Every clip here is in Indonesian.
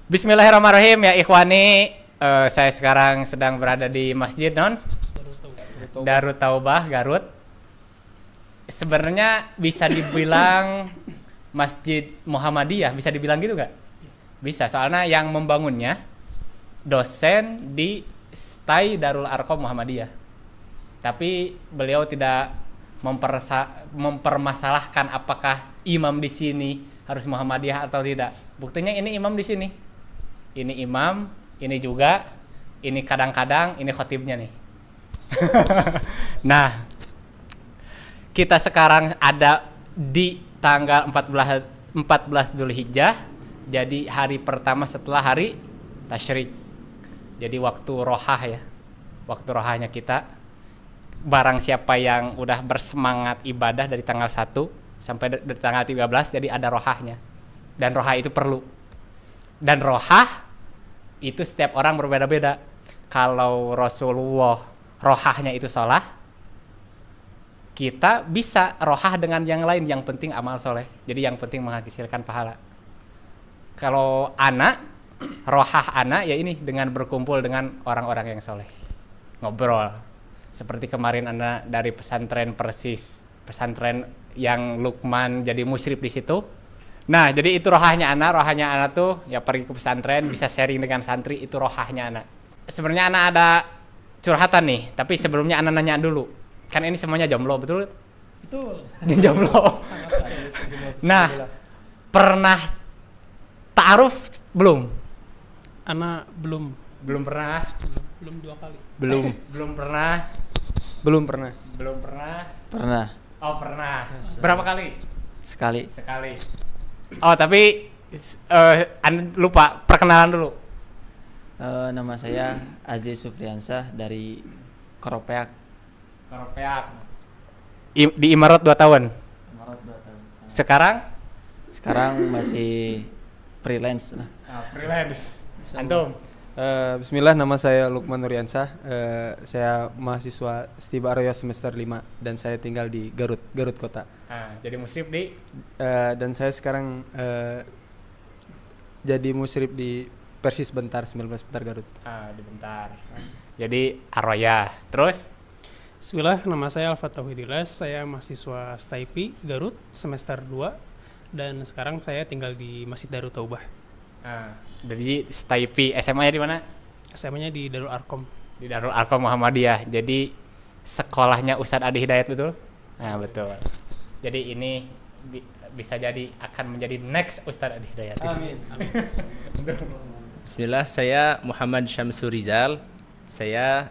Bismillahirrahmanirrahim ya ikhwani. Saya sekarang sedang berada di Masjid Darut Taubah Garut. Sebenarnya bisa dibilang Masjid Muhammadiyah, bisa dibilang gitu nggak? Bisa, soalnya yang membangunnya dosen di STAI Darul Arqam Muhammadiyah. Tapi beliau tidak mempermasalahkan apakah imam di sini harus Muhammadiyah atau tidak. Buktinya ini imam di sini. Ini imam, ini juga, ini kadang-kadang, ini khotibnya nih. Nah, kita sekarang ada di tanggal 14 Dzulhijjah, jadi hari pertama setelah hari tasyrik. Jadi waktu rohah ya, waktu rohahnya kita. Barang siapa yang udah bersemangat ibadah dari tanggal 1 sampai dari tanggal 13, jadi ada rohahnya. Dan rohah itu perlu. Dan rohah itu setiap orang berbeda-beda. Kalau Rasulullah rohahnya itu sholat, kita bisa rohah dengan yang lain, yang penting amal soleh. Jadi yang penting menghasilkan pahala. Kalau anak, rohah anak ya ini dengan berkumpul dengan orang-orang yang soleh, ngobrol. Seperti kemarin anak dari pesantren Persis, pesantren yang Lukman jadi musyrif di situ. Nah, jadi itu rohahnya anak tuh ya pergi ke pesantren, bisa sharing dengan santri, itu rohahnya anak. Sebenarnya anak ada curhatan nih, tapi sebelumnya anak nanya dulu. Kan ini semuanya jomblo, betul? Betul. Jomblo. Nah, pernah ta'aruf belum? Anak belum. Belum pernah. Belum 2 kali. Belum. Belum pernah. Belum pernah. Belum pernah. Pernah. Oh, pernah. Berapa kali? Sekali. Oh, tapi Anda lupa perkenalan dulu. Nama saya Aziz Supriyansah dari Koropeak. Di Imarat 2 tahun. Sekarang Masih freelance lah. Freelance. Antum? Bismillah, nama saya Lukman Nuriansah. Saya mahasiswa Stiba Arroyo semester 5 dan saya tinggal di Garut Kota. Jadi musyrif di? Dan saya sekarang jadi musyrif di Persis Bentar 19 Bentar Garut. Di Bentar. Jadi Arroya. Terus? Bismillah, nama saya Alfa Tauhidilas. Saya mahasiswa STAIPI Garut semester 2 dan sekarang saya tinggal di Masjid Darut Taubah. Jadi STAIPI, SMA-nya di mana? SMA-nya di Darul Arqam. Di Darul Arqam Muhammadiyah. Jadi sekolahnya Ustadz Adi Hidayat, betul? Nah, betul. Jadi ini bisa jadi akan menjadi next Ustadz Adi Hidayat. Amin. Bismillah, saya Muhammad Syamsur Rizal. Saya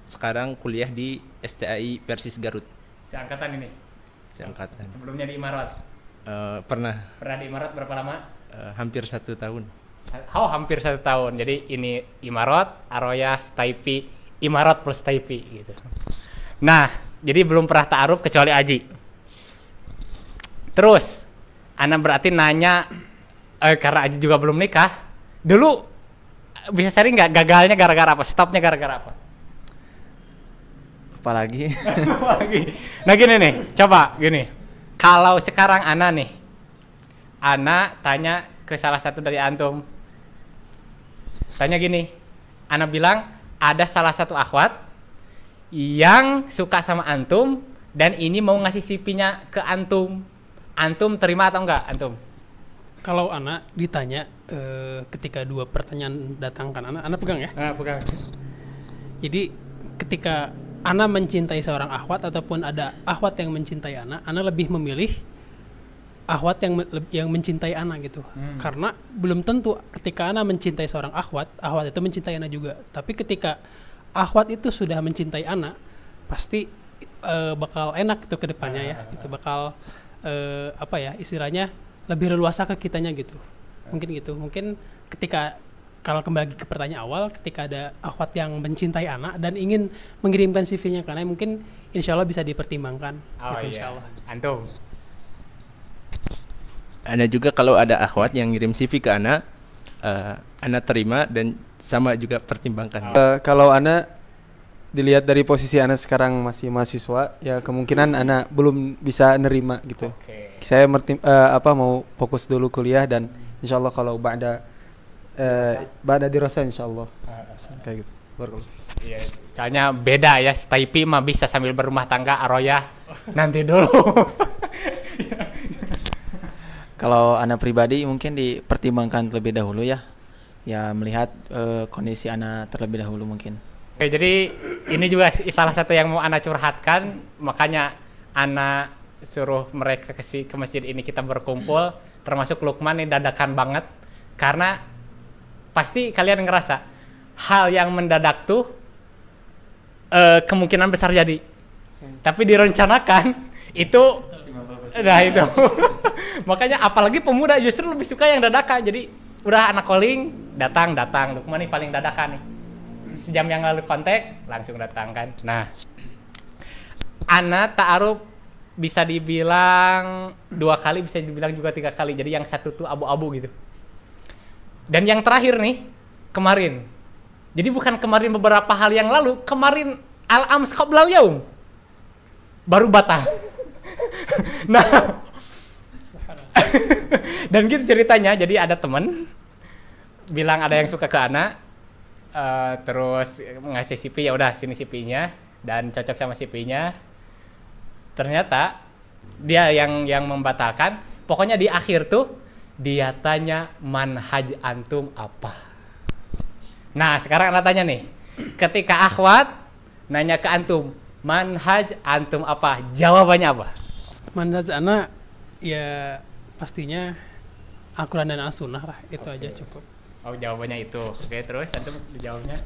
sekarang kuliah di STAI Persis Garut. Seangkatan ini? Seangkatan. Sebelumnya di Imarat? Pernah. Pernah di Imarat berapa lama? Hampir 1 tahun. Oh, hampir 1 tahun. Jadi ini Imarat, Arroya, STAIPI, Imarat plus STAIPI gitu. Nah, jadi belum pernah ta'aruf kecuali Aji. Terus, Ana berarti nanya karena Aji juga belum nikah. Dulu bisa sharing nggak gagalnya gara-gara apa? Stopnya gara-gara apa? Apalagi? Nah gini nih, coba gini. Kalau sekarang Ana tanya ke salah satu dari antum. Tanya gini, Ana bilang ada salah satu akhwat yang suka sama antum dan ini mau ngasih CV-nya ke antum. Antum terima atau enggak antum? Kalau anak ditanya ketika 2 pertanyaan datangkan anak pegang ya? Pegang. Jadi ketika anak mencintai seorang akhwat ataupun ada akhwat yang mencintai anak lebih memilih akhwat yang mencintai anak gitu. Karena belum tentu ketika anak mencintai seorang akhwat itu mencintai anak juga. Tapi ketika akhwat itu sudah mencintai anak, pasti bakal enak itu ke depannya ya. Itu bakal istilahnya lebih leluasa ke kitanya gitu. Mungkin gitu. Mungkin ketika kalau kembali ke pertanyaan awal, ketika ada akhwat yang mencintai anak dan ingin mengirimkan CV-nya karena mungkin insya Allah bisa dipertimbangkan. Gitu, insya Allah. Antum? Ana juga kalau ada akhwat yang ngirim CV ke Ana terima dan sama juga pertimbangkan. Kalau Ana dilihat dari posisi Ana sekarang masih mahasiswa, ya kemungkinan Ana belum bisa nerima gitu. Saya mau fokus dulu kuliah dan insya Allah kalau ba'da ba'da dirasa insyaallah. Kayak gitu. Barakallahu. Iya, soalnya beda ya. Staipi mah bisa sambil berumah tangga, aroyah nanti dulu. Kalau Ana pribadi mungkin dipertimbangkan terlebih dahulu ya. Ya melihat kondisi Ana terlebih dahulu mungkin. Oke, jadi ini juga salah satu yang mau Ana curhatkan, makanya Ana suruh mereka ke masjid ini kita berkumpul, termasuk Lukman ini dadakan banget, karena pasti kalian ngerasa hal yang mendadak tuh kemungkinan besar jadi, tapi direncanakan itu, nah itu, makanya apalagi pemuda justru lebih suka yang dadakan, jadi udah anak calling datang, Lukman nih paling dadakan nih. Sejam yang lalu kontak langsung datang kan. Nah, Ana ta'aruf bisa dibilang 2 kali, bisa dibilang juga 3 kali. Jadi yang satu tuh abu-abu gitu. Dan yang terakhir nih kemarin. Jadi bukan kemarin beberapa hal yang lalu, kemarin al-ams qablal yaum. Baru batal. Nah, dan gitu ceritanya. Jadi ada teman bilang ada yang suka ke Ana, terus ngasih CV, ya udah sini CV-nya, dan cocok sama CV-nya. Ternyata dia yang membatalkan. Pokoknya di akhir tuh dia tanya manhaj antum apa. Nah sekarang Ana tanya nih, ketika akhwat nanya ke antum manhaj antum apa, jawabannya apa? Manhaj Ana ya pastinya Al-Quran dan As-Sunnah lah, itu aja cukup. Oh jawabannya itu. Oke, terus antum jawabnya?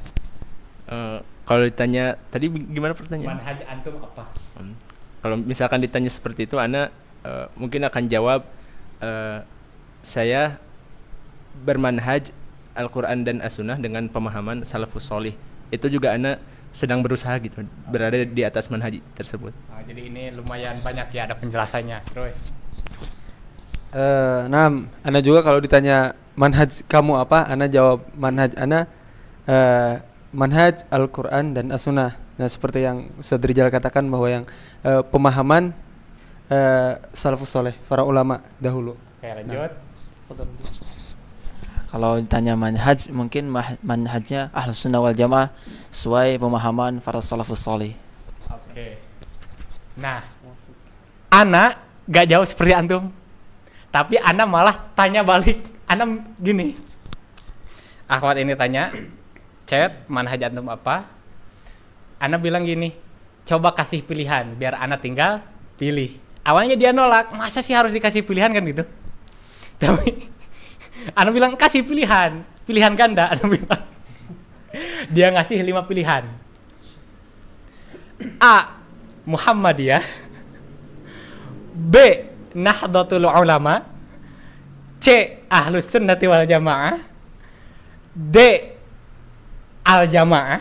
Kalau ditanya tadi gimana pertanyaan? Manhaj antum apa? Kalau misalkan ditanya seperti itu, Ana mungkin akan jawab saya bermanhaj Al-Quran dan As-Sunnah dengan pemahaman salafus solih. Itu juga Ana sedang berusaha gitu, berada di atas manhaj tersebut. Jadi ini lumayan banyak ya ada penjelasannya. Terus? Nah, Ana juga kalau ditanya manhaj kamu apa, Ana jawab manhaj Ana manhaj Al-Quran dan As-Sunnah. Nah seperti yang Ustaz Rijal katakan bahwa yang pemahaman salafus soleh, para ulama dahulu. Oke, lanjut. Kalau ditanya manhaj, mungkin manhajnya Ahlus Sunnah wal Jamaah sesuai pemahaman para salafus soleh. Oke. Nah, Ana gak jawab seperti antum, tapi Ana malah tanya balik. Ana gini, akhwat ini tanya, chat manhaj antum apa? Ana bilang gini, coba kasih pilihan biar Ana tinggal pilih. Awalnya dia nolak, masa sih harus dikasih pilihan kan gitu. Tapi Ana bilang kasih pilihan ganda. Ana bilang dia ngasih 5 pilihan. A. Muhammadiyah, B. Nahdlatul Ulama, C. Ahlus Sunnati wal Jamaah, D. Al Jamaah,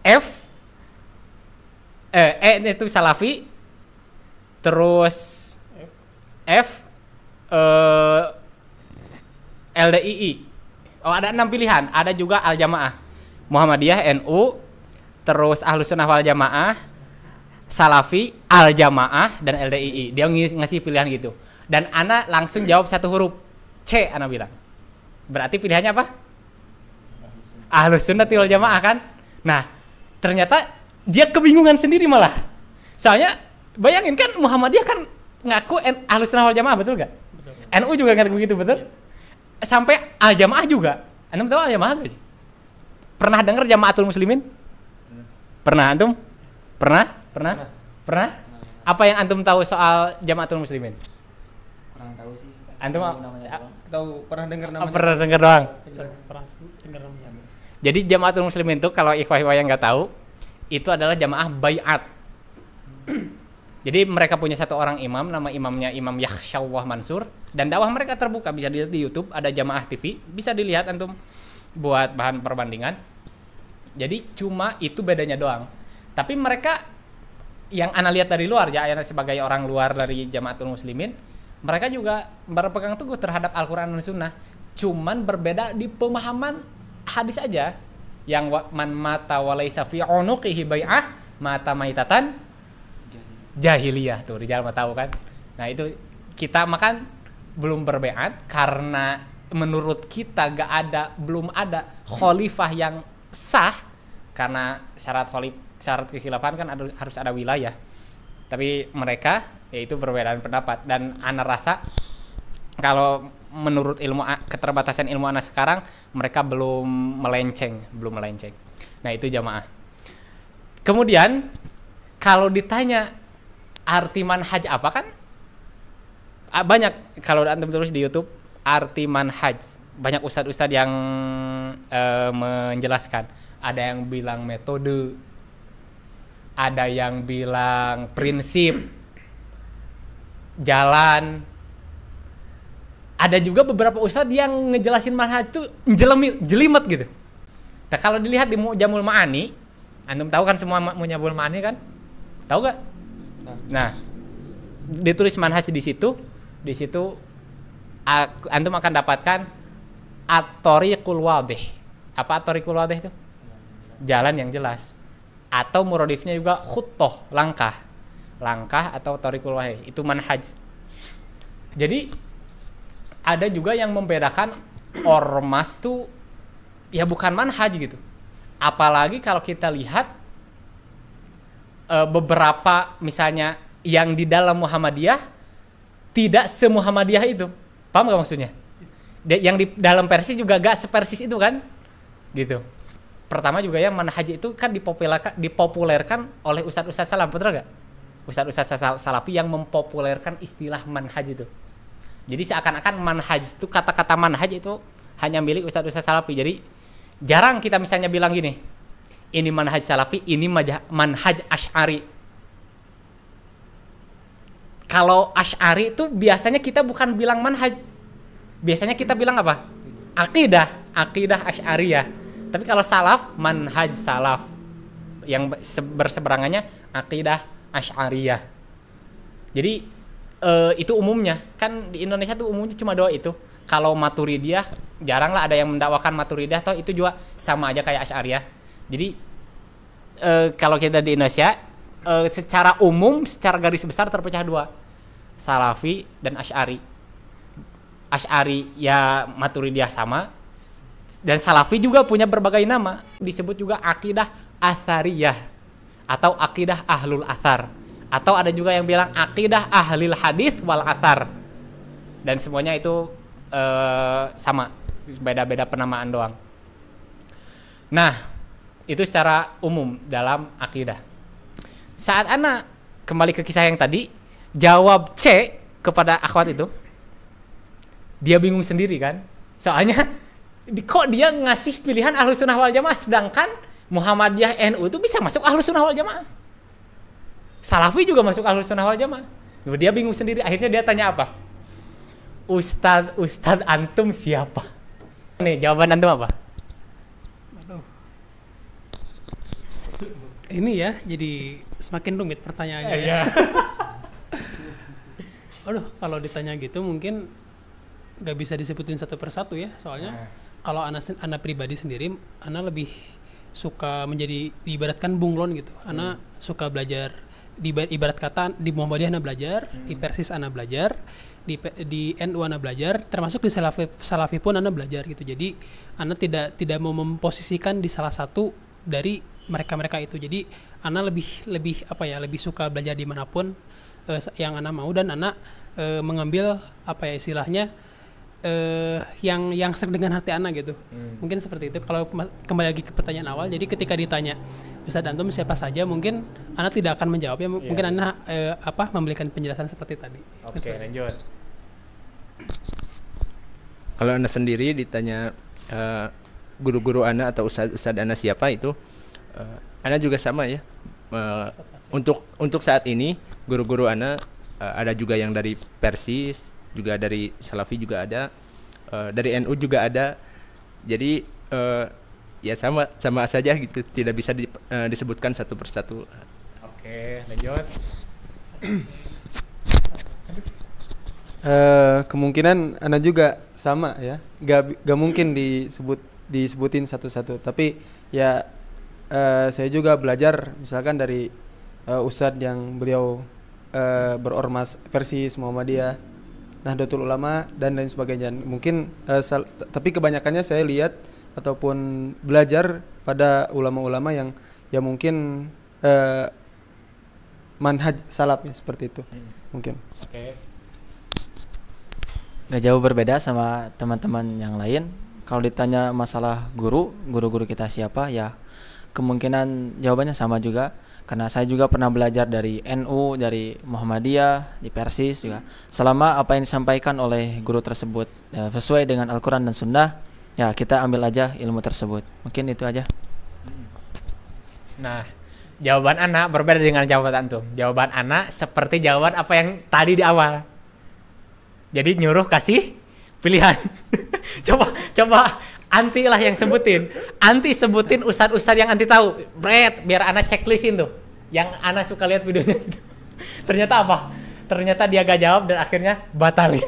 F. E itu Salafi, terus F. LDII. Oh ada 6 pilihan. Ada juga Al Jamaah, Muhammadiyah, NU, terus Ahlus Sunnah wal Jamaah, Salafi, Al Jamaah, dan LDII. Dia ngasih pilihan gitu. Dan Ana langsung jawab satu huruf, C. Ana bilang. Berarti pilihannya apa? Ahlus Sunnah wal Jamaah kan? Nah, ternyata dia kebingungan sendiri malah. Soalnya bayangin kan Muhammadiyah kan ngaku Ahlus Sunnah wal Jamaah, betul gak? Betul. NU juga ngaku begitu, betul? Sampai Al Jamaah juga. Antum tahu Al Jamaah gak sih? Pernah dengar Jamaatul Muslimin? Pernah antum? Pernah? Apa yang antum tahu soal Jamaatul Muslimin? Kurang tahu sih. Antum Tahu pernah dengar namanya? pernah dengar doang. Pernah dengar namanya. Jadi Jamaatul Muslimin itu kalau ikhwah-ikhwah yang nggak tahu, itu adalah jamaah baiat. Jadi mereka punya satu orang imam, nama imamnya Imam Yakhsyawah Mansur, dan dakwah mereka terbuka, bisa dilihat di YouTube, ada Jamaah TV, bisa dilihat antum buat bahan perbandingan. Jadi cuma itu bedanya doang. Tapi mereka yang ana lihat dari luar, ya ana sebagai orang luar dari Jamaatul Muslimin, mereka juga berpegang teguh terhadap Al-Quran dan Sunnah. Cuman berbeda di pemahaman hadis aja. Yang man mata walaysa fi unuqihi bai'ah mata maitatan jahiliyah, tuh Rijal mah tahu kan. Nah itu kita makan belum berbaiat karena menurut kita belum ada khalifah yang sah, karena syarat kekhilafan kan harus ada wilayah. Tapi mereka yaitu perbedaan pendapat, dan ana rasa kalau menurut keterbatasan ilmu ana sekarang mereka belum melenceng. Nah, itu jamaah. Kemudian kalau ditanya arti manhaj apa, kan banyak, kalau antum tulis di YouTube arti manhaj, banyak ustadz-ustadz yang menjelaskan. Ada yang bilang metode, ada yang bilang prinsip, jalan. Ada juga beberapa ustadz yang ngejelasin manhaj itu jelimet gitu. Nah, kalau dilihat di Mu'jamul Ma'ani, antum tahu kan semua Mu'jamul Ma'ani kan? Tahu gak? Nah, ditulis manhaj di situ antum akan dapatkan at-thariqul wadih. Apa at-thariqul wadih itu? Jalan yang jelas. Atau muradifnya juga khuttah, langkah atau thariqul wadih, itu manhaj. Jadi ada juga yang membedakan ormas tuh ya bukan manhaj gitu. Apalagi kalau kita lihat beberapa misalnya yang di dalam Muhammadiyah tidak se-Muhammadiyah itu. Paham gak maksudnya? Yang di dalam Persis juga gak sepersis itu kan? Gitu. Pertama juga ya, manhaj itu kan dipopulerkan oleh ustadz-ustadz salaf, betul gak? Ustadz-ustadz salafi yang mempopulerkan istilah manhaj itu. Jadi seakan-akan manhaj itu, kata-kata manhaj itu hanya milik ustadz-ustadz salafi. Jadi jarang kita misalnya bilang gini, ini manhaj salafi, ini manhaj asy'ari. Kalau asy'ari itu biasanya kita bukan bilang manhaj, biasanya kita bilang apa? Akidah asy'ariyah. Tapi kalau salaf, manhaj salaf, yang berseberangannya akidah asy'ariyah. Jadi itu umumnya, kan di Indonesia tuh umumnya cuma dua itu. Kalau Maturidiyah jarang lah ada yang mendakwakan Maturidiyah, toh itu juga sama aja kayak asy'ariyah. Jadi kalau kita di Indonesia secara umum, secara garis besar terpecah dua, Salafi dan Asy'ari. Asy'ari ya Maturidiyah sama, dan Salafi juga punya berbagai nama, disebut juga akidah Atsariyah atau akidah Ahlul Atsar, atau ada juga yang bilang akidah Ahlil Hadis wal Atsar, dan semuanya itu sama, beda-beda penamaan doang. Nah, itu secara umum dalam akidah. Saat ana kembali ke kisah yang tadi, jawab C kepada akhwat itu, dia bingung sendiri kan, soalnya kok dia ngasih pilihan Ahlus Sunnah wal Jamaah, sedangkan Muhammadiyah NU itu bisa masuk Ahlus Sunnah wal Jamaah, Salafi juga masuk Ahlus Sunnah wal Jamaah. Dia bingung sendiri, akhirnya dia tanya apa? Ustadz antum siapa? Nih jawaban antum apa? Ini ya, jadi semakin rumit pertanyaannya. Iya. Aduh, kalau ditanya gitu mungkin nggak bisa disebutin satu persatu ya, soalnya kalau ana pribadi sendiri, ana lebih suka menjadi diibaratkan bunglon gitu. Ana suka belajar, ibarat kata di Muhammadiyah ana belajar, di Persis ana belajar, di NU ana belajar, termasuk di Salafi pun ana belajar gitu. Jadi ana tidak mau memposisikan di salah satu dari mereka itu. Jadi ana lebih apa ya, lebih suka belajar dimanapun yang ana mau, dan ana mengambil apa ya istilahnya yang serak dengan hati ana gitu. Mungkin seperti itu. Kalau kembali lagi ke pertanyaan awal, jadi ketika ditanya Ustadz antum siapa saja, mungkin ana tidak akan menjawab ya. Mungkin ana memberikan penjelasan seperti tadi. Oke, lanjut. Kalau ana sendiri ditanya guru-guru ana atau ustadz ana siapa, itu ana juga sama ya. Untuk saat ini guru-guru ana ada juga yang dari Persis, juga dari Salafi juga ada, dari NU juga ada. Jadi ya sama saja gitu, tidak bisa disebutkan satu persatu. Oke, lanjut. Kemungkinan ana juga sama ya, gak mungkin disebutin satu-satu. Tapi ya saya juga belajar misalkan dari ustadz yang beliau berormas Persis Muhammadiyah, Nahdlatul Ulama dan lain sebagainya. Mungkin tapi kebanyakannya saya lihat ataupun belajar pada ulama-ulama yang ya mungkin manhaj salafnya seperti itu. Mungkin. Oke. Gak jauh berbeda sama teman-teman yang lain. Kalau ditanya masalah guru-guru kita siapa, ya kemungkinan jawabannya sama juga. Karena saya juga pernah belajar dari NU, dari Muhammadiyah, di Persis juga. Selama apa yang disampaikan oleh guru tersebut sesuai dengan Al-Quran dan Sunnah, ya kita ambil aja ilmu tersebut. Mungkin itu aja. Nah, jawaban anak berbeda dengan jawaban antum. Jawaban anak seperti jawaban apa yang tadi di awal. Jadi nyuruh kasih pilihan. coba anti lah yang sebutin. Anti sebutin ustadz-ustadz yang anti tahu. Biar anak checklistin tuh. Yang anak suka lihat videonya gitu. Ternyata apa? Ternyata dia gak jawab dan akhirnya batalin.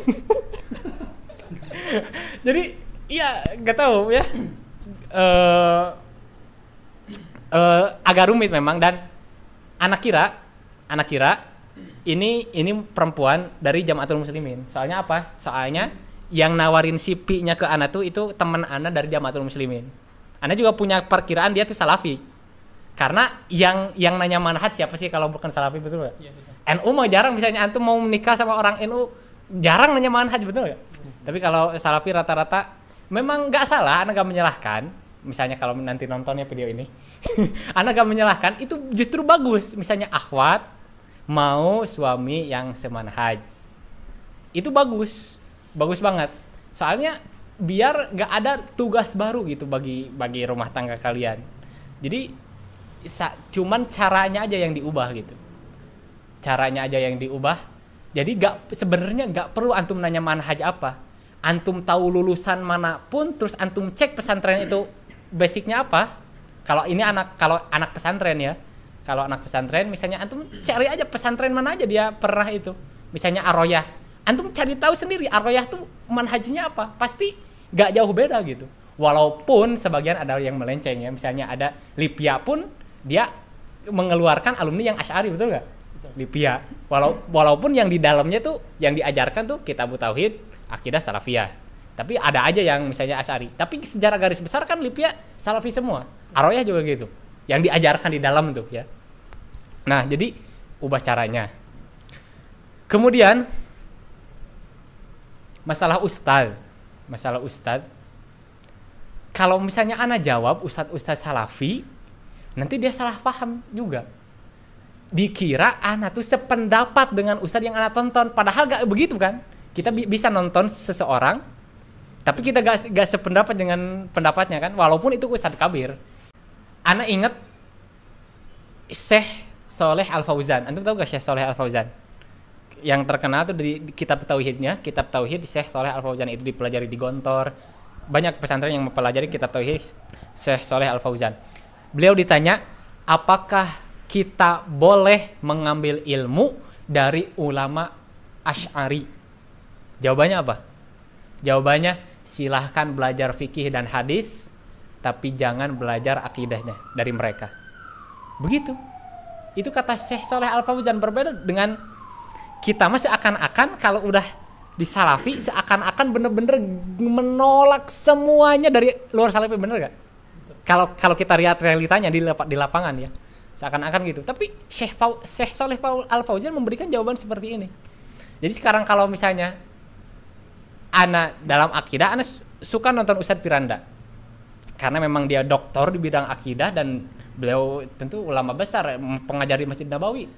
Jadi iya gak tahu ya. Agak rumit memang, dan anak kira ini perempuan dari Jamaatul Muslimin. Soalnya apa? Soalnya yang nawarin CV-nya ke Ana tuh itu teman Ana dari Jamaatul Muslimin. Ana juga punya perkiraan dia tuh salafi. Karena yang nanya manhaj siapa sih kalau bukan salafi, betul nggak? Ya, betul. NU mah jarang, misalnya antum mau menikah sama orang NU jarang nanya manhaj, betul nggak? Tapi kalau salafi rata-rata memang nggak salah, Ana nggak menyalahkan. Misalnya kalau nanti nontonnya video ini, Ana nggak menyalahkan, itu justru bagus. Misalnya akhwat mau suami yang semanhaj, itu bagus banget. Soalnya biar nggak ada tugas baru gitu bagi rumah tangga kalian. Jadi cuman caranya aja yang diubah gitu. Caranya aja yang diubah. Jadi sebenarnya nggak perlu antum nanya manhaj apa. Antum tahu lulusan manapun, terus antum cek pesantren itu basicnya apa. Kalau anak pesantren ya. Kalau anak pesantren misalnya antum cari aja pesantren mana aja dia pernah itu. Misalnya Ar-Royah. Antum cari tahu sendiri Ar-Royah tuh manhajnya apa. Pasti gak jauh beda gitu. Walaupun sebagian ada yang melenceng ya. Misalnya ada Lipia pun dia mengeluarkan alumni yang Asy'ari, betul gak? Lipia. Walaupun yang di dalamnya tuh yang diajarkan tuh Kitabut Tauhid, Akidah Salafiyah. Tapi ada aja yang misalnya Asy'ari. Tapi secara garis besar kan Lipia Salafi semua. Ar-Royah juga gitu. Yang diajarkan di dalam tuh ya. Nah, jadi ubah caranya. Kemudian masalah ustadz. Kalau misalnya ana jawab ustadz salafi, nanti dia salah paham juga. Dikira ana tuh sependapat dengan ustadz yang ana tonton, padahal gak begitu kan? Kita bisa nonton seseorang, tapi kita gak sependapat dengan pendapatnya kan, walaupun itu ustadz kabir. Ana inget Syekh Shaleh Al-Fauzan. Antum tahu gak Syekh Shaleh Al-Fauzan? Yang terkenal tuh di kitab tauhidnya, kitab tauhid Syekh Shaleh Al-Fauzan itu dipelajari di Gontor. Banyak pesantren yang mempelajari kitab tauhid Syekh Shaleh Al-Fauzan. Beliau ditanya, apakah kita boleh mengambil ilmu dari ulama Asy'ari? Jawabannya apa? Jawabannya, silahkan belajar fikih dan hadis, tapi jangan belajar akidahnya dari mereka. Begitu. Itu kata Syekh Shaleh Al-Fauzan. Berbeda dengan kita masih seakan-akan kalau udah di salafi seakan-akan bener-bener menolak semuanya dari luar salafi, bener gak? Kalau kita lihat realitanya di lapangan ya, seakan-akan gitu. Tapi Syekh Shaleh Al-Fauzan memberikan jawaban seperti ini. Jadi sekarang kalau misalnya ana dalam akidah, ana suka nonton Ustadz Firanda karena memang dia doktor di bidang akidah dan beliau tentu ulama besar, pengajar di Masjid Nabawi.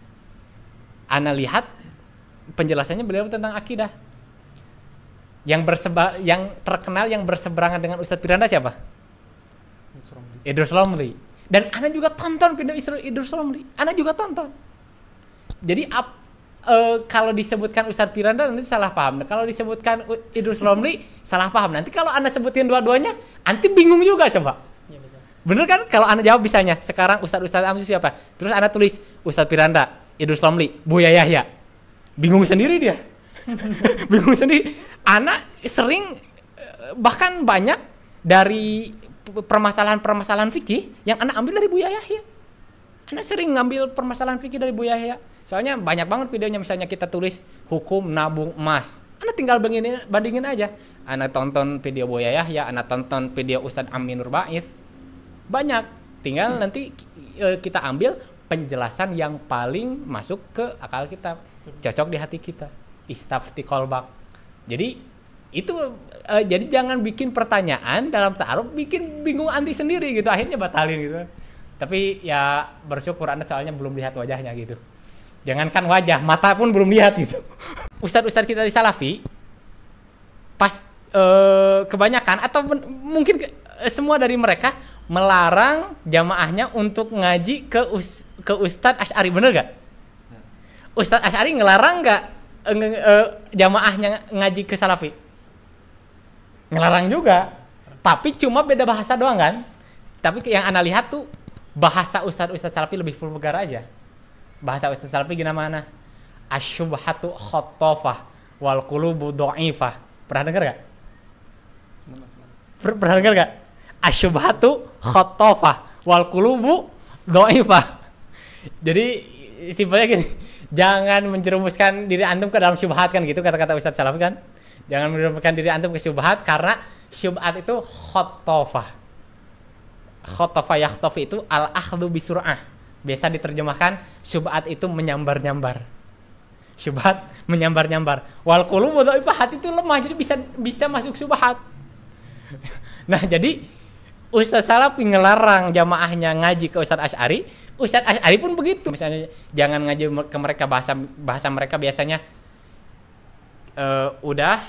Ana lihat penjelasannya beliau tentang akidah. Yang terkenal yang berseberangan dengan Ustadz Firanda siapa? Idrus Romli. Dan ana juga tonton video Idrus Romli. Ana juga tonton. Jadi kalau disebutkan Ustadz Firanda nanti salah paham. Nah, kalau disebutkan Idrus Romli salah paham. Nanti kalau anda sebutin dua-duanya, nanti bingung juga coba. Ya, bener kan? Kalau anda jawab misalnya sekarang Ustadz Amsi siapa? Terus anda tulis Ustadz Firanda, Idrus Romli, Buya Yahya. Bingung sendiri dia. Bingung sendiri. Anak sering bahkan banyak dari permasalahan-permasalahan fikih yang anak ambil dari Buya Yahya. Anak sering ngambil permasalahan fikih dari Buya Yahya. Soalnya banyak banget videonya, misalnya kita tulis hukum nabung emas. Anda tinggal bandingin aja. Anda tonton video Buya Yahya, Anda tonton video Ustadz Aminur Ba'is. Banyak. Tinggal nanti kita ambil penjelasan yang paling masuk ke akal kita, cocok di hati kita. Istafti kolbak. Jadi itu jadi jangan bikin pertanyaan dalam ta'aruf bikin bingung anti sendiri gitu, akhirnya batalin gitu. Tapi ya bersyukur Anda soalnya belum lihat wajahnya gitu. Jangankan wajah, mata pun belum lihat gitu. Ustadz-ustadz kita di Salafi pas kebanyakan atau mungkin semua dari mereka melarang jamaahnya untuk ngaji ke Ustadz Asy'ari, bener gak? Ustadz Asy'ari ngelarang gak jamaahnya ngaji ke Salafi? Ngelarang juga, tapi cuma beda bahasa doang kan. Tapi yang ana lihat tuh bahasa Ustadz Salafi lebih vulgar aja. Bahasa Ustadz Salafi gimana? Asyubhatu khottofah wal qulubu dhaifah. Pernah dengar gak? Pernah dengar gak? Asyubhatu khottofah wal qulubu dhaifah. Jadi simpelnya gini, jangan menjerumuskan diri antum ke dalam syubhat kan gitu kata-kata Ustadz Salafi kan. Jangan menjerumuskan diri antum ke syubhat karena syubhat itu khottofah. Khottofah yakhtofi itu al-akhdhu bisur'ah. Biasa diterjemahkan syubhat itu menyambar-nyambar. Syubhat menyambar-nyambar. Wal qulubu dhaifah, hati itu lemah jadi bisa masuk syubhat. Nah, jadi Ustadz Salafi ngelarang jamaahnya ngaji ke Ustadz Asy'ari. Ustadz Asy'ari pun begitu. Misalnya jangan ngaji ke mereka, bahasa mereka biasanya udah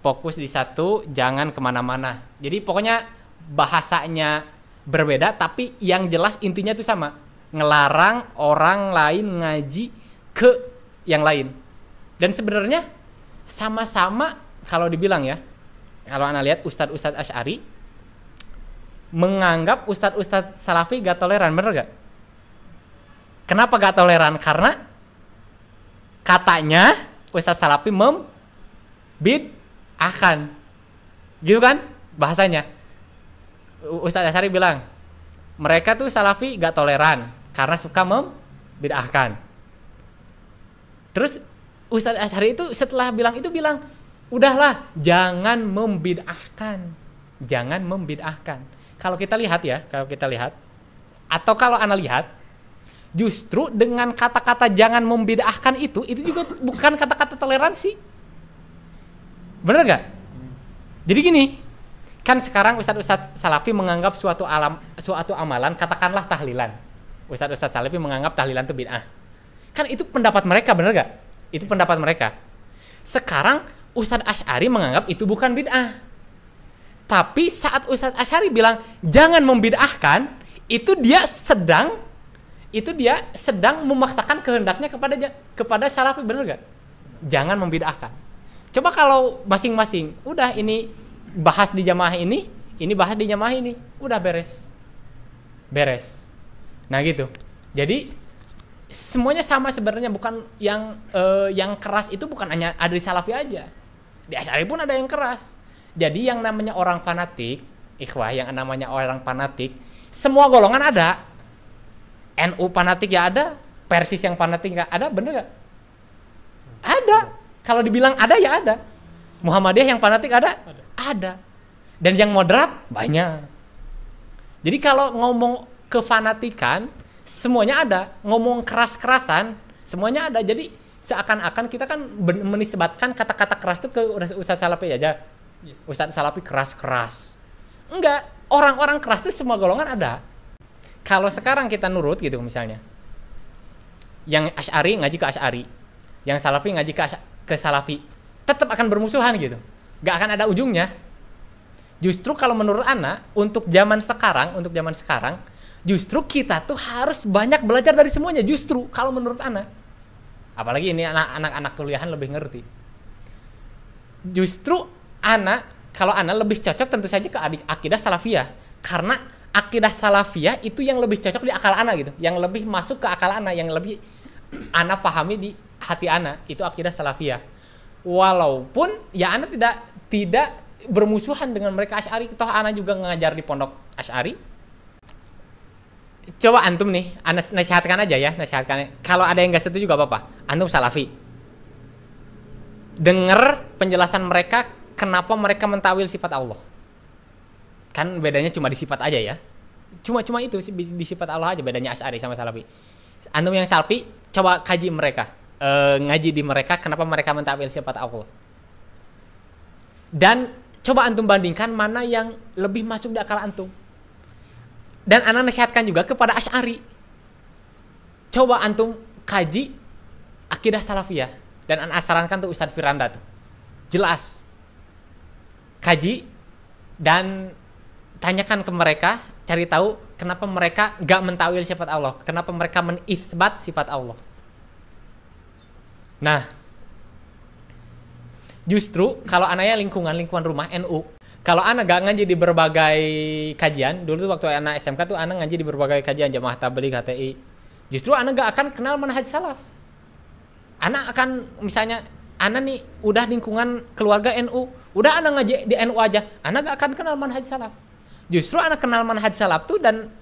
fokus di satu, jangan kemana-mana. Jadi pokoknya bahasanya berbeda tapi yang jelas intinya itu sama. Ngelarang orang lain ngaji ke yang lain. Dan sebenarnya sama-sama kalau dibilang ya, kalau anda lihat Ustadz Asy'ari menganggap Ustadz Salafi gak toleran, bener gak? Kenapa gak toleran? Karena katanya Ustadz Salafi membid'ahkan, gitu kan bahasanya. Ustadz Asy'ari bilang mereka tuh Salafi gak toleran karena suka membid'ahkan. Terus Ustadz Asy'ari itu setelah bilang itu bilang, udahlah jangan membid'ahkan, jangan membid'ahkan. Kalau kita lihat atau kalau anda lihat, justru dengan kata-kata jangan membid'ahkan itu juga bukan kata-kata toleransi. Bener gak? Jadi gini, kan sekarang Ustadz Salafi menganggap suatu amalan, katakanlah tahlilan. Ustadz Salafi menganggap tahlilan itu bid'ah. Kan itu pendapat mereka, bener gak? Itu pendapat mereka. Sekarang Ustadz Asy'ari menganggap itu bukan bid'ah. Tapi saat Ustadz Asy'ari bilang jangan membid'ahkan, itu dia sedang memaksakan kehendaknya kepada Salafi, bener gak? Jangan membid'ahkan. Coba kalau masing-masing, udah ini bahas di jamaah ini bahas di jamaah ini, udah beres. Nah gitu. Jadi semuanya sama sebenarnya, bukan yang keras itu bukan hanya ada di Salafi aja. Di Asy'ari pun ada yang keras. Jadi yang namanya orang fanatik, ikhwah, yang namanya orang fanatik, semua golongan ada. NU fanatik ya ada, Persis yang fanatik ya ada, bener gak? Ada. Kalau dibilang ada ya ada. Muhammadiyah yang fanatik ada? Ada. Dan yang moderat banyak. Jadi kalau ngomong kefanatikan semuanya ada, ngomong keras-kerasan semuanya ada. Jadi seakan-akan kita kan menisbatkan kata-kata keras itu ke Ustadz Salafi aja. Ustadz Salafi keras-keras. Enggak, orang-orang keras itu semua golongan ada. Kalau sekarang kita nurut gitu misalnya, yang Asy'ari ngaji ke Asy'ari, yang Salafi ngaji ke Salafi, tetap akan bermusuhan gitu. Gak akan ada ujungnya. Justru kalau menurut ana, untuk zaman sekarang, justru kita tuh harus banyak belajar dari semuanya. Justru kalau menurut ana, apalagi ini anak-anak kuliahan lebih ngerti. Justru kalau ana lebih cocok tentu saja ke akidah salafiyah, karena akidah salafiyah itu yang lebih cocok di akal ana gitu, yang lebih masuk ke akal ana, yang lebih ana pahami di hati ana, itu akidah salafiyah. Walaupun ya ana tidak bermusuhan dengan mereka Asy'ari, toh ana juga ngajar di pondok Asy'ari. coba antum nih, nasihatkan aja ya, nasihatkan. Kalau ada yang nggak setuju juga apa-apa. Antum salafi. Dengar penjelasan mereka kenapa mereka mentawil sifat Allah. Kan bedanya cuma di sifat aja ya. Cuma itu di sifat Allah aja bedanya Asy'ari sama Salafi. Antum yang Salafi coba kaji mereka, ngaji di mereka kenapa mereka mentawil sifat Allah. Dan coba antum bandingkan mana yang lebih masuk di akal antum. Dan ana nasihatkan juga kepada Asy'ari. Coba antum kaji akidah Salafiyah dan ana sarankan tuh Ustadz Firanda tuh. Jelas. Kaji dan tanyakan ke mereka, cari tahu kenapa mereka gak mentawil sifat Allah, kenapa mereka menisbat sifat Allah. Nah, justru kalau anaknya lingkungan rumah NU, kalau anak gak ngaji di berbagai kajian, dulu tuh waktu anak SMK tuh anak ngaji di berbagai kajian Jamaah Tabligh, HTI, justru anak gak akan kenal manhaj salaf. Anak akan misalnya anak nih udah lingkungan keluarga NU, udah anak ngaji di NU aja, anak gak akan kenal manhaj salaf. Justru anak kenal manhaj salaf tuh dan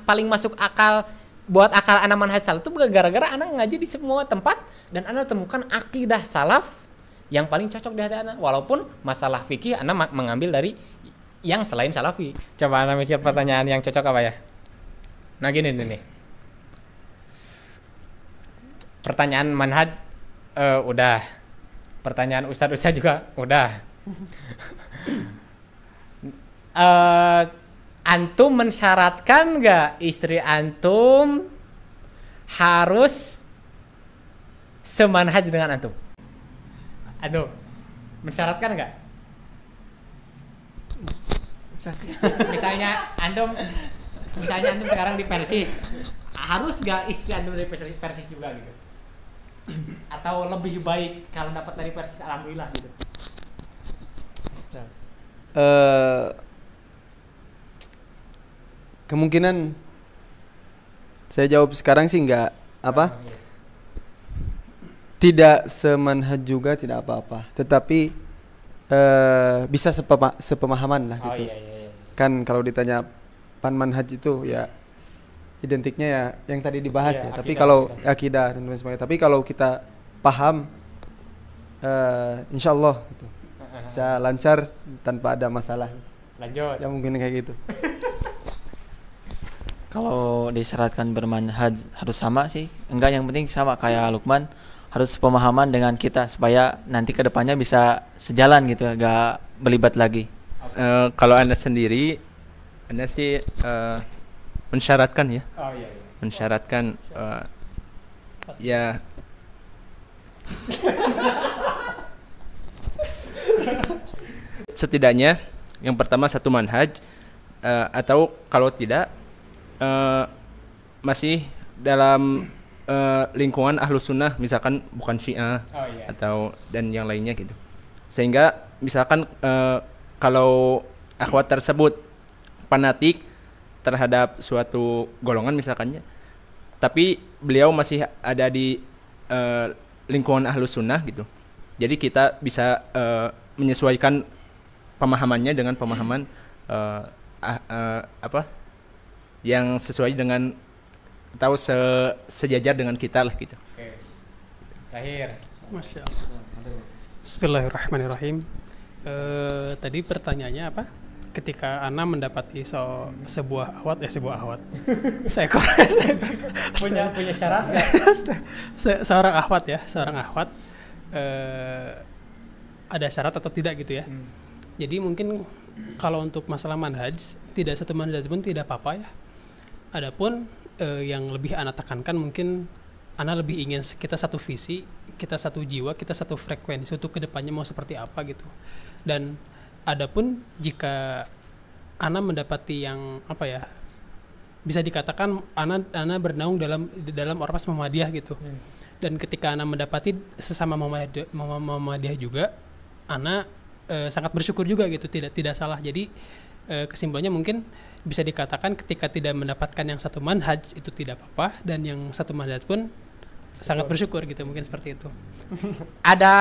paling masuk akal buat akal anak manhaj salaf tuh gara-gara anak ngaji di semua tempat dan anak temukan akidah salaf yang paling cocok di hati anak. Walaupun masalah fikih anak mengambil dari yang selain salafi. Coba anak mikir pertanyaan yang cocok apa ya? Nah gini nih. Pertanyaan manhaj udah. Pertanyaan ustadz juga udah. Antum mensyaratkan nggak istri antum harus semanhaj dengan antum? Aduh, mensyaratkan nggak? Misalnya antum sekarang di Persis, harus nggak istri antum dari Persis juga gitu? Atau lebih baik kalau dapat dari Persis alhamdulillah gitu? Kemungkinan saya jawab sekarang sih nggak apa, tidak semanhaj juga, tidak apa-apa, tetapi bisa sepemahaman lah gitu. Iya. Kan kalau ditanya pan manhaj itu ya identiknya ya yang tadi dibahas ya. Tapi kalau akidah dan sebagainya, tapi kalau kita paham, insya Allah gitu, bisa lancar tanpa ada masalah. Lanjut. Ya mungkin kayak gitu. Kalau disyaratkan bermanhaj harus sama sih, enggak, yang penting sama kayak Lukman, harus pemahaman dengan kita supaya nanti kedepannya bisa sejalan gitu, enggak berlibat lagi. Kalau Anda sendiri, Anda sih mensyaratkan ya, mensyaratkan ya setidaknya yang pertama satu manhaj, atau kalau tidak masih dalam lingkungan Ahlus Sunnah, misalkan bukan Syiah atau dan yang lainnya gitu. Sehingga misalkan kalau akhwat tersebut fanatik terhadap suatu golongan misalkannya, tapi beliau masih ada di lingkungan Ahlus Sunnah gitu. Jadi kita bisa menyesuaikan pemahamannya dengan pemahaman yang sesuai dengan atau sejajar dengan kita lah gitu. Oke. Terakhir. Masya Allah. Bismillahirrahmanirrahim. Tadi pertanyaannya apa? Ketika Ana mendapati sebuah ahwat, seekor punya syarat nggak? seorang ahwat ada syarat atau tidak gitu ya. Jadi mungkin kalau untuk masalah manhaj, tidak satu manhaj pun tidak apa-apa ya. Adapun yang lebih Ana tekankan, mungkin Ana lebih ingin kita satu visi, kita satu jiwa, kita satu frekuensi untuk kedepannya mau seperti apa gitu. Dan adapun jika Ana mendapati yang apa ya, bisa dikatakan Ana bernaung dalam ormas Muhammadiyah gitu. Dan ketika Ana mendapati sesama Muhammadiyah juga, Ana sangat bersyukur juga gitu, tidak salah. Jadi kesimpulannya mungkin bisa dikatakan ketika tidak mendapatkan yang satu manhaj itu tidak apa-apa, dan yang satu manhaj pun sangat bersyukur gitu, mungkin seperti itu. Ada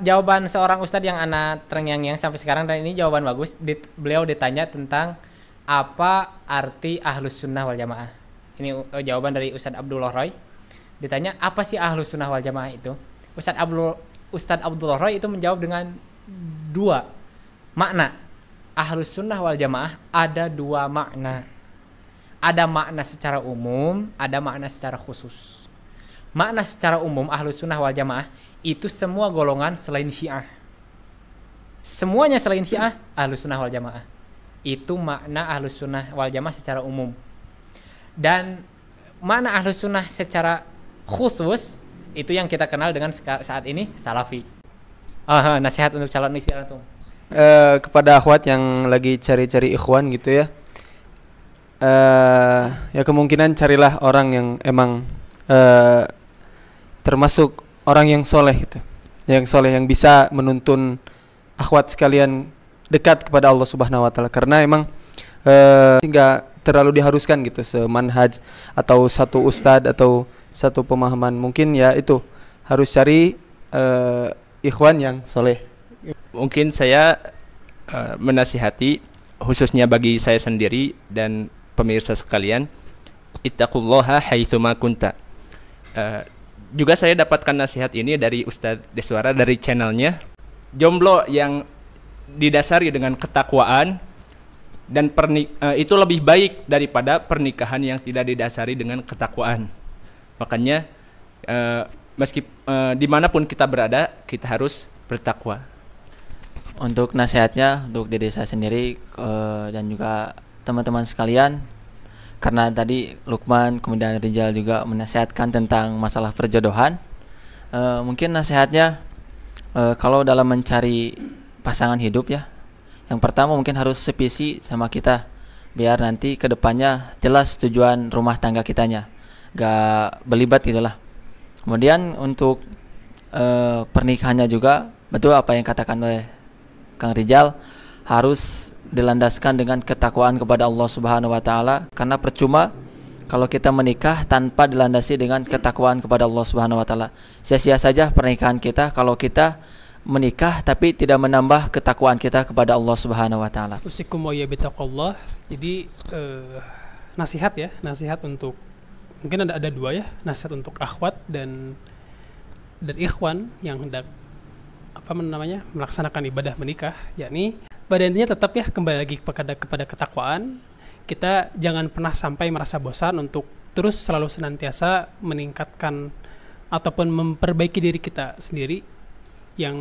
jawaban seorang ustadz yang Ana terngiang-ngiang sampai sekarang, dan ini jawaban bagus. Beliau ditanya tentang apa arti Ahlus Sunnah wal Jamaah. Ini jawaban dari Ustadz Abdullah Roy. Ditanya apa sih Ahlus Sunnah wal Jamaah itu? Ustadz Abdullah Roy itu menjawab dengan 2 makna. Ahlus Sunnah wal Jamaah ada 2 makna. Ada makna secara umum, ada makna secara khusus. Makna secara umum Ahlus Sunnah wal Jamaah itu semua golongan selain Syiah. Semuanya selain Syiah Ahlus Sunnah wal Jamaah. Itu makna Ahlus Sunnah wal Jamaah secara umum. Dan makna Ahlus Sunnah secara khusus itu yang kita kenal dengan saat ini Salafi. Nasihat untuk calon istri antum. Kepada akhwat yang lagi cari-cari ikhwan gitu ya. Ya kemungkinan carilah orang yang emang termasuk orang yang soleh gitu. Yang soleh, yang bisa menuntun akhwat sekalian dekat kepada Allah Subhanahu wa taala, karena emang nggak terlalu diharuskan gitu semanhaj atau satu ustadz atau satu pemahaman. Mungkin ya itu harus cari ikhwan yang soleh. Mungkin saya menasihati khususnya bagi saya sendiri dan pemirsa sekalian, ittaqullaha haitsuma kunta. Juga saya dapatkan nasihat ini dari Ustadz Deswara dari channelnya. Jomblo yang didasari dengan ketakwaan dan itu lebih baik daripada pernikahan yang tidak didasari dengan ketakwaan. Makanya dimanapun kita berada, kita harus bertakwa. Untuk nasihatnya untuk diri saya sendiri dan juga teman-teman sekalian, karena tadi Lukman kemudian Rijal juga menasihatkan tentang masalah perjodohan, mungkin nasihatnya kalau dalam mencari pasangan hidup ya, yang pertama mungkin harus sevisi sama kita, biar nanti kedepannya jelas tujuan rumah tangga kitanya, gak berlibat gitulah. Kemudian untuk pernikahannya juga betul apa yang katakan oleh Kang Rijal, harus dilandaskan dengan ketakwaan kepada Allah Subhanahu wa taala, karena percuma kalau kita menikah tanpa dilandasi dengan ketakwaan kepada Allah Subhanahu wa taala. Sia-sia saja pernikahan kita kalau kita menikah tapi tidak menambah ketakwaan kita kepada Allah Subhanahu wa taala. Usikum wa yabittaqullah. Jadi nasihat untuk mungkin ada 2 ya, nasihat untuk akhwat dan ikhwan yang hendak melaksanakan ibadah menikah, yakni pada intinya tetap ya kembali lagi kepada ketakwaan. Kita jangan pernah sampai merasa bosan untuk terus selalu senantiasa meningkatkan ataupun memperbaiki diri kita sendiri, yang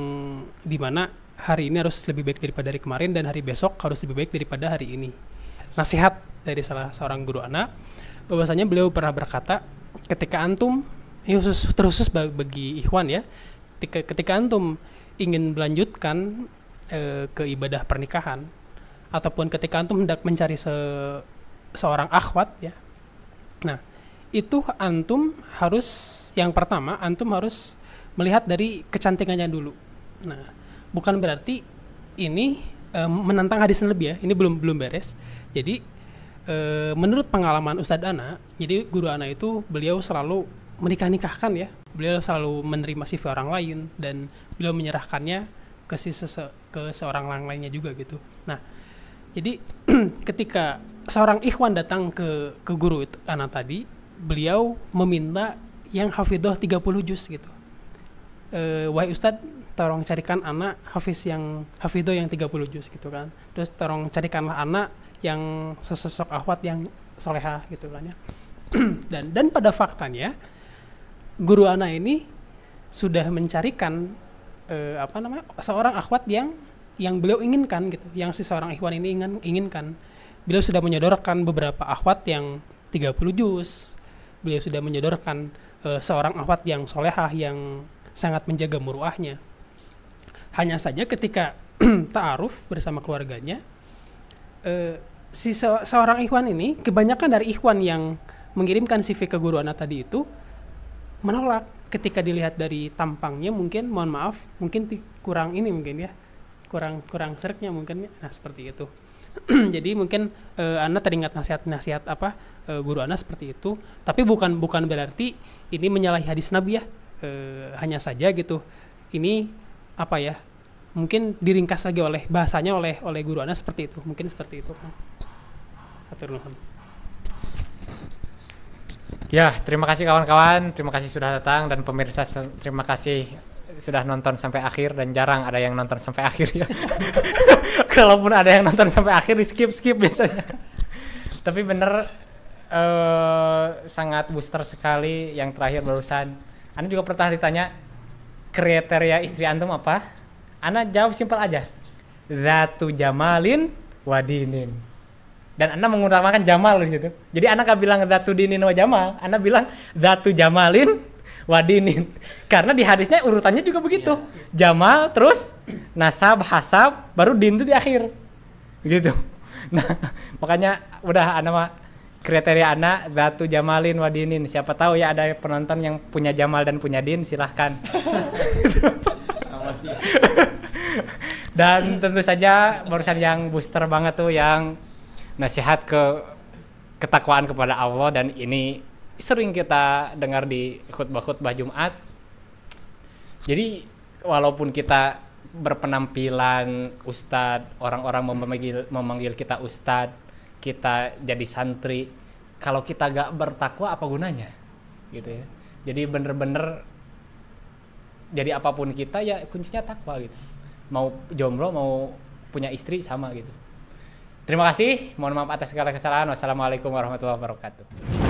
dimana hari ini harus lebih baik daripada hari kemarin dan hari besok harus lebih baik daripada hari ini. Nasihat dari salah seorang guru anak, bahwasanya beliau pernah berkata, ketika antum, terkhusus bagi ikhwan ya, ketika antum ingin melanjutkan ke ibadah pernikahan, ataupun ketika antum hendak mencari seorang akhwat ya, nah itu antum harus, yang pertama antum harus melihat dari kecantikannya dulu. Nah, bukan berarti ini menantang hadis Nabi ya, ini belum beres. Jadi menurut pengalaman Ustadz Ana, jadi guru Ana itu beliau selalu menikah-nikahkan ya, beliau selalu menerima CV orang lain dan beliau menyerahkannya ke seorang lainnya juga gitu. Nah, jadi ketika seorang ikhwan datang ke guru Ana tadi, beliau meminta yang hafidhah 30 juz gitu. Wahai Ustadz, tolong carikan anak hafidhah yang 30 juz gitu kan. Terus tolong carikanlah anak yang sesosok akhwat yang solehah gitu kan ya. dan pada faktanya guru Ana ini sudah mencarikan seorang akhwat yang beliau inginkan gitu, yang si seorang ikhwan ini inginkan. Beliau sudah menyodorkan beberapa akhwat yang 30 juz. Beliau sudah menyodorkan seorang akhwat yang solehah, yang sangat menjaga muruahnya. Hanya saja ketika ta'aruf bersama keluarganya, si seorang ikhwan ini, kebanyakan dari ikhwan yang mengirimkan CV ke guru Ana tadi itu menolak. Ketika dilihat dari tampangnya mungkin, mohon maaf, mungkin kurang ini mungkin ya, kurang seriknya mungkin ya. Nah, seperti itu. Jadi mungkin Ana teringat nasihat guru Ana seperti itu, tapi bukan berarti ini menyalahi hadis Nabi ya. Hanya saja gitu, ini mungkin diringkas lagi oleh bahasanya oleh guru Ana seperti itu, mungkin seperti itu. Hatur nuhun. Ya, terima kasih kawan-kawan, terima kasih sudah datang, dan pemirsa terima kasih sudah nonton sampai akhir, dan jarang ada yang nonton sampai akhir ya. Kalaupun ada yang nonton sampai akhir di skip biasanya. Tapi bener sangat booster sekali yang terakhir barusan. Ana juga pernah ditanya kriteria istri antum apa? Ana jawab simpel aja. Zatu jamalin wadinin. Dan Ana mengutamakan jamal di situ. Jadi Ana gak bilang zatu dinin wa jamal, Ana bilang zatu jamalin wadinin. Karena di hadisnya urutannya juga begitu. Jamal terus nasab, hasab, baru din itu di akhir. Gitu. Nah, makanya udah Ana mah kriteria Ana zatu jamalin wadinin. Siapa tahu ya ada penonton yang punya jamal dan punya din, silahkan. Dan tentu saja barusan yang booster banget tuh yang nasihat ketakwaan kepada Allah, dan ini sering kita dengar di khutbah-khutbah Jumat. Jadi walaupun kita berpenampilan ustadz, orang-orang memanggil kita ustadz, kita jadi santri, kalau kita gak bertakwa apa gunanya gitu ya. Jadi bener-bener jadi apapun kita ya kuncinya takwa gitu. Mau jomblo, mau punya istri sama gitu. Terima kasih, mohon maaf atas segala kesalahan. Wassalamualaikum warahmatullahi wabarakatuh.